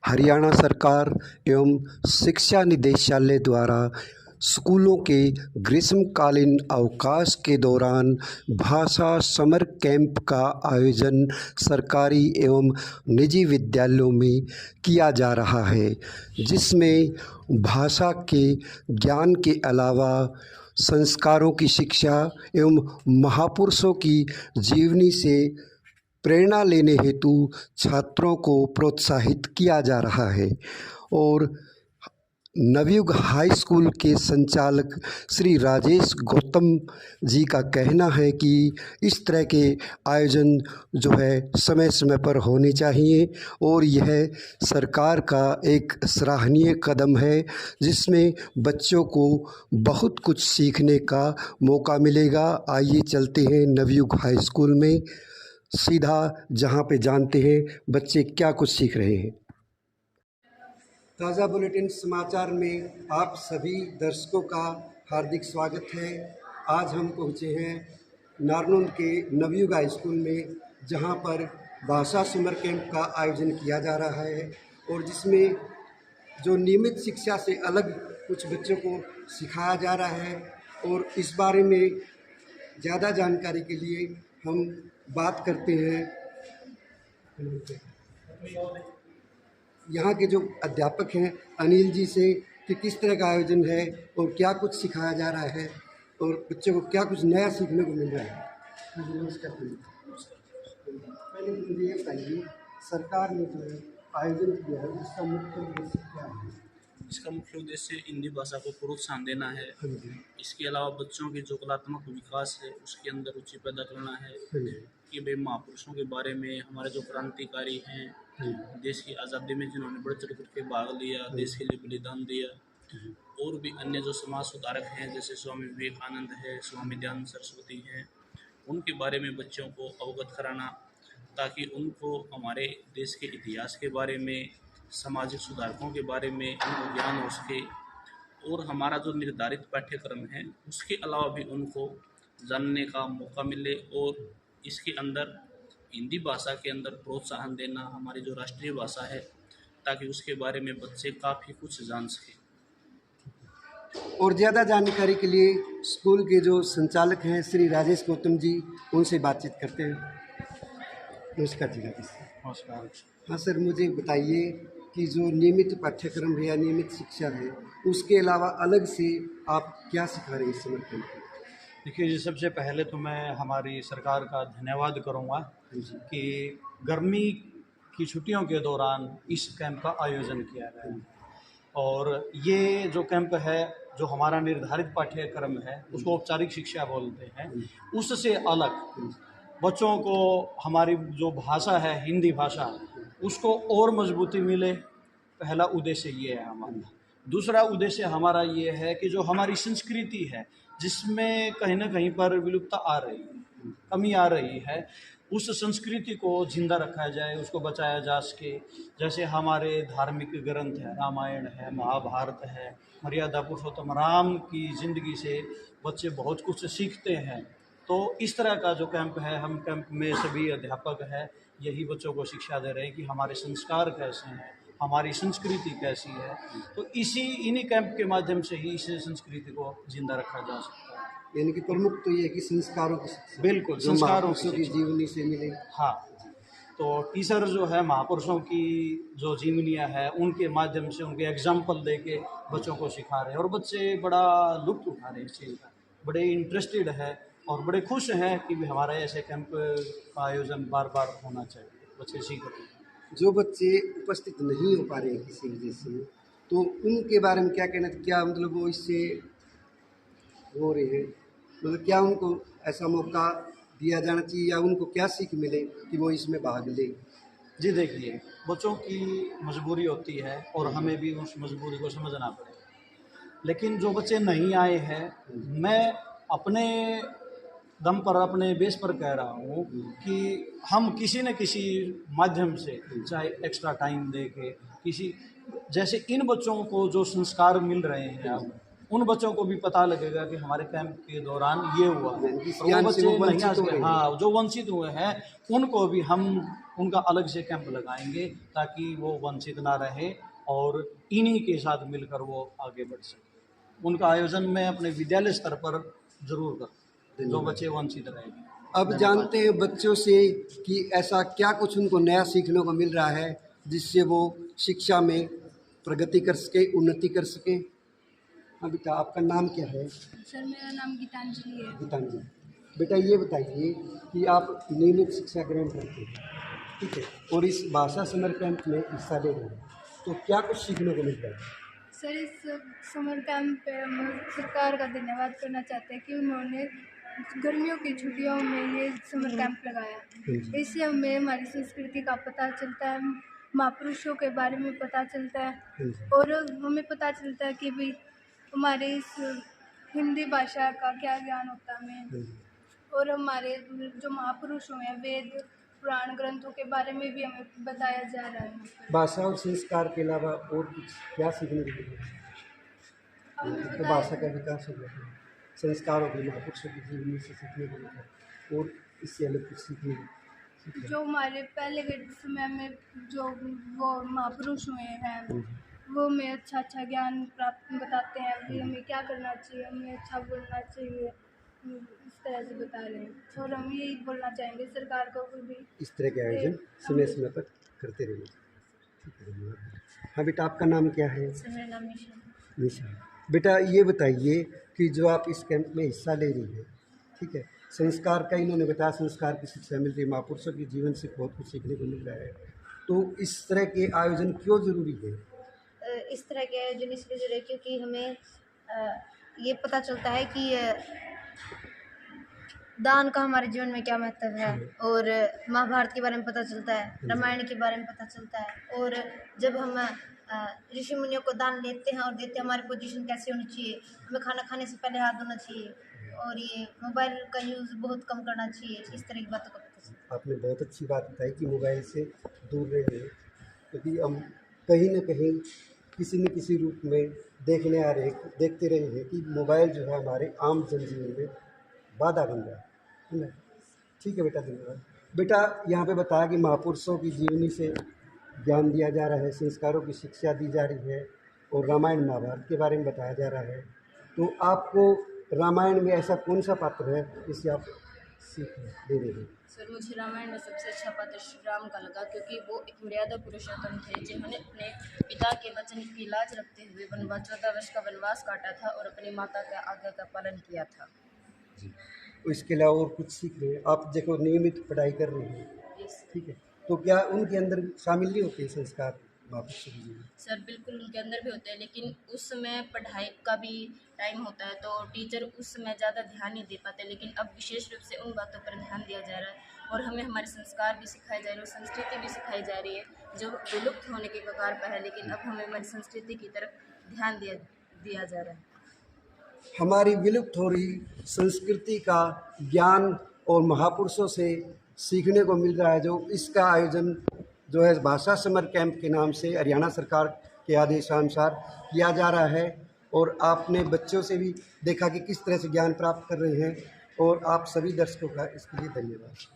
हरियाणा सरकार एवं शिक्षा निदेशालय द्वारा स्कूलों के ग्रीष्मकालीन अवकाश के दौरान भाषा समर कैंप का आयोजन सरकारी एवं निजी विद्यालयों में किया जा रहा है, जिसमें भाषा के ज्ञान के अलावा संस्कारों की शिक्षा एवं महापुरुषों की जीवनी से प्रेरणा लेने हेतु छात्रों को प्रोत्साहित किया जा रहा है। और नवयुग हाई स्कूल के संचालक श्री राजेश गौतम जी का कहना है कि इस तरह के आयोजन जो है समय समय पर होने चाहिए और यह सरकार का एक सराहनीय कदम है, जिसमें बच्चों को बहुत कुछ सीखने का मौका मिलेगा। आइए चलते हैं नवयुग हाई स्कूल में, सीधा जहां पे जानते हैं बच्चे क्या कुछ सीख रहे हैं। ताज़ा बुलेटिन समाचार में आप सभी दर्शकों का हार्दिक स्वागत है। आज हम पहुंचे हैं नारनौल के नवयुग हाई स्कूल में, जहां पर भाषा समर कैंप का आयोजन किया जा रहा है और जिसमें जो नियमित शिक्षा से अलग कुछ बच्चों को सिखाया जा रहा है। और इस बारे में ज़्यादा जानकारी के लिए हम बात करते हैं यहाँ के जो अध्यापक हैं अनिल जी से कि किस तरह का आयोजन है और क्या कुछ सिखाया जा रहा है और बच्चों को क्या कुछ नया सीखने को मिल रहा है। नमस्कार। पहले मुझे ये बताइए, सरकार ने जो है आयोजन किया है उसका मुख्य उद्देश्य क्या है? इसका मुख्य उद्देश्य हिंदी भाषा को प्रोत्साहन देना है। इसके अलावा बच्चों के जो कलात्मक विकास है उसके अंदर रुचि पैदा करना है कि भाई महापुरुषों के बारे में, हमारे जो क्रांतिकारी हैं, देश की आज़ादी में जिन्होंने बढ़ चढ़ करके भाग लिया, देश के लिए बलिदान दिया, और भी अन्य जो समाज सुधारक हैं जैसे स्वामी विवेकानंद है, स्वामी दयानंद सरस्वती हैं, उनके बारे में बच्चों को अवगत कराना, ताकि उनको हमारे देश के इतिहास के बारे में, सामाजिक सुधारकों के बारे में उनको ज्ञान हो सके। और हमारा जो निर्धारित पाठ्यक्रम है उसके अलावा भी उनको जानने का मौका मिले और इसके अंदर हिंदी भाषा के अंदर प्रोत्साहन देना, हमारी जो राष्ट्रीय भाषा है, ताकि उसके बारे में बच्चे काफ़ी कुछ जान सकें। और ज़्यादा जानकारी के लिए स्कूल के जो संचालक हैं श्री राजेश गौतम जी, उनसे बातचीत करते हैं। नमस्कार जी। नमस्कार। हाँ सर, मुझे बताइए कि जो नियमित पाठ्यक्रम है या नियमित शिक्षा है उसके अलावा अलग से आप क्या सिखा रहे हैं इस समय पर? देखिए जी, सबसे पहले तो मैं हमारी सरकार का धन्यवाद करूंगा कि गर्मी की छुट्टियों के दौरान इस कैंप का आयोजन किया गया। और ये जो कैंप है, जो हमारा निर्धारित पाठ्यक्रम है उसको औपचारिक शिक्षा बोलते हैं, उससे अलग बच्चों को हमारी जो भाषा है हिंदी भाषा उसको और मजबूती मिले, पहला उद्देश्य ये है हमारा। दूसरा उद्देश्य हमारा ये है कि जो हमारी संस्कृति है जिसमें कहीं ना कहीं पर विलुप्तता आ रही है, कमी आ रही है, उस संस्कृति को जिंदा रखा जाए, उसको बचाया जा सके। जैसे हमारे धार्मिक ग्रंथ है, रामायण है, महाभारत है, मर्यादा पुरुषोत्तम राम की ज़िंदगी से बच्चे बहुत कुछ सीखते हैं। तो इस तरह का जो कैंप है, हम कैंप में सभी अध्यापक हैं यही बच्चों को शिक्षा दे रहे हैं कि हमारे संस्कार कैसे हैं, हमारी संस्कृति कैसी है। तो इन्हीं कैंप के माध्यम से ही इस संस्कृति को जिंदा रखा जा सकता है। यानी कि प्रमुख तो ये है कि संस्कारों की शिक्षा, बिल्कुल, संस्कारों की जीवनी से मिले। हाँ, तो टीचर जो है महापुरुषों की जो जीवनियाँ है उनके माध्यम से, उनके एग्जाम्पल दे के बच्चों को सिखा रहे हैं और बच्चे बड़ा लुत्फ उठा रहे हैं इस चीज़ का, बड़े इंटरेस्टेड है और बड़े खुश हैं कि हमारा ऐसे कैंप का आयोजन बार बार होना चाहिए, बच्चे सीख रहे हैं। जो बच्चे उपस्थित नहीं हो पा रहे हैं किसी वजह से, तो उनके बारे में क्या कहना, क्या मतलब वो इससे हो रहे हैं, मतलब क्या उनको ऐसा मौका दिया जाना चाहिए या उनको क्या सीख मिले कि वो इसमें भाग ले? जी देखिए, बच्चों की मजबूरी होती है और हमें भी उस मजबूरी को समझना पड़ेगा। लेकिन जो बच्चे नहीं आए हैं, मैं अपने दम पर, अपने बेस पर कह रहा हूँ कि हम किसी न किसी माध्यम से, चाहे एक्स्ट्रा टाइम दे के, किसी जैसे इन बच्चों को जो संस्कार मिल रहे हैं अब, उन बच्चों को भी पता लगेगा कि हमारे कैंप के दौरान ये हुआ। वो बच्चे नहीं आ सके, हाँ, जो वंचित हुए हैं उनको भी हम उनका अलग से कैंप लगाएंगे ताकि वो वंचित ना रहे और इन्हीं के साथ मिलकर वो आगे बढ़ सके। उनका आयोजन मैं अपने विद्यालय स्तर पर ज़रूर करूँ जो बच्चे वंचित रहेंगे। अब जानते हैं बच्चों से कि ऐसा क्या कुछ उनको नया सीखने को मिल रहा है जिससे वो शिक्षा में प्रगति कर सके, उन्नति कर सके। हाँ बेटा, आपका नाम क्या है? सर मेरा नाम गीतांजलि है। गीतांजलि। बेटा ये बताइए कि आप नियमित शिक्षा ग्रहण करते हैं, ठीक है, और इस भाषा समर कैंप में हिस्सा ले रहे हैं, तो क्या कुछ सीखने को मिल रहा है? सर इस समर कैंप पे हम सरकार का धन्यवाद करना चाहते हैं कि उन्होंने गर्मियों की छुट्टियों में ये समर कैंप लगाया। इससे हमें हमारी संस्कृति का पता चलता है, महापुरुषों के बारे में पता चलता है और हमें पता चलता है कि भाई हमारे इस हिंदी भाषा का क्या ज्ञान होता है हमें, और हमारे जो महापुरुष हुए हैं वेद पुराण ग्रंथों के बारे में भी हमें बताया जा रहा है। भाषा और संस्कार के अलावा और कुछ क्या सीखने को मिला? हमें तो भाषा का विकास हो गया, संस्कार हो गए, महापुरुषों की जीवनी से सीखने को मिला, और इससे अलग कुछ सीखने को। जो हमारे पहले के समय में जो वो महापुरुष हुए हैं वो हमें अच्छा ज्ञान प्राप्त बताते हैं कि हमें क्या करना चाहिए, हमें अच्छा बोलना चाहिए, इस तरह से बता रहे हैं। और हम यही बोलना चाहेंगे सरकार को भी इस तरह के आयोजन समय समय पर करते रहिए। ठीक है, धन्यवाद। हाँ बेटा, आपका नाम क्या है? सर मेरा नाम निशा। निशा। बेटा ये बताइए कि जो आप इस कैंप में हिस्सा ले रही है, ठीक है, संस्कार का इन्होंने बताया, संस्कार की शिक्षा मिल रही है, महापुरुषों के जीवन से बहुत कुछ सीखने को मिल रहा है, तो इस तरह के आयोजन क्यों ज़रूरी है? इस तरह के आयोजन इसलिए ज़रूरी है क्योंकि हमें ये पता चलता है कि दान का हमारे जीवन में क्या महत्व है, और महाभारत के बारे में पता चलता है, रामायण के बारे में पता चलता है। और जब हम ऋषि मुनियों को दान लेते हैं और देते हैं, हमारी पोजीशन कैसे होनी चाहिए, हमें खाना खाने से पहले हाथ धोना चाहिए, और ये मोबाइल का यूज़ बहुत कम करना चाहिए। इस तरह की बातों का पता चलता है। आपने बहुत अच्छी बात बताई कि मोबाइल से दूर रहिए, क्योंकि हम कहीं न कहीं किसी न किसी रूप में देखते रहे हैं कि मोबाइल जो है हमारे आम जनजीवन में बाधा बन रहा है ना। ठीक है बेटा, धन्यवाद। बेटा यहाँ पे बताया कि महापुरुषों की जीवनी से ज्ञान दिया जा रहा है, संस्कारों की शिक्षा दी जा रही है, और रामायण महाभारत के बारे में बताया जा रहा है। तो आपको रामायण में ऐसा कौन सा पात्र है जिससे आप सीख ले रहे हैं? सर मुझे रामायण में सबसे अच्छा पात्र श्री राम का लगा, क्योंकि वो एक मर्यादा पुरुषोत्तम थे जिन्होंने अपने पिता के वचन की लाज रखते हुए 14 वर्ष का वनवास काटा था और अपनी माता का आज्ञा का पालन किया था। जी, तो इसके अलावा और कुछ सीख रहे हैं आप? देखो नियमित पढ़ाई कर रहे हैं, ठीक है, तो क्या उनके अंदर शामिल नहीं होते संस्कार महापुरुषों की जीवन? सर बिल्कुल उनके अंदर भी होते हैं, लेकिन उस समय पढ़ाई का भी टाइम होता है तो टीचर उस समय ज़्यादा ध्यान नहीं दे पाते, लेकिन अब विशेष रूप से उन बातों पर ध्यान दिया जा रहा है और हमें हमारे संस्कार भी सिखाए जा रहे हैं और संस्कृति भी सिखाई जा रही है जो विलुप्त होने के कगार पर है, लेकिन अब हमें हमारी संस्कृति की तरफ ध्यान दिया जा रहा है। हमारी विलुप्त हो रही संस्कृति का ज्ञान और महापुरुषों से सीखने को मिल रहा है। जो इसका आयोजन जो है भाषा समर कैंप के नाम से हरियाणा सरकार के आदेशानुसार किया जा रहा है, और आपने बच्चों से भी देखा कि किस तरह से ज्ञान प्राप्त कर रहे हैं, और आप सभी दर्शकों का इसके लिए धन्यवाद।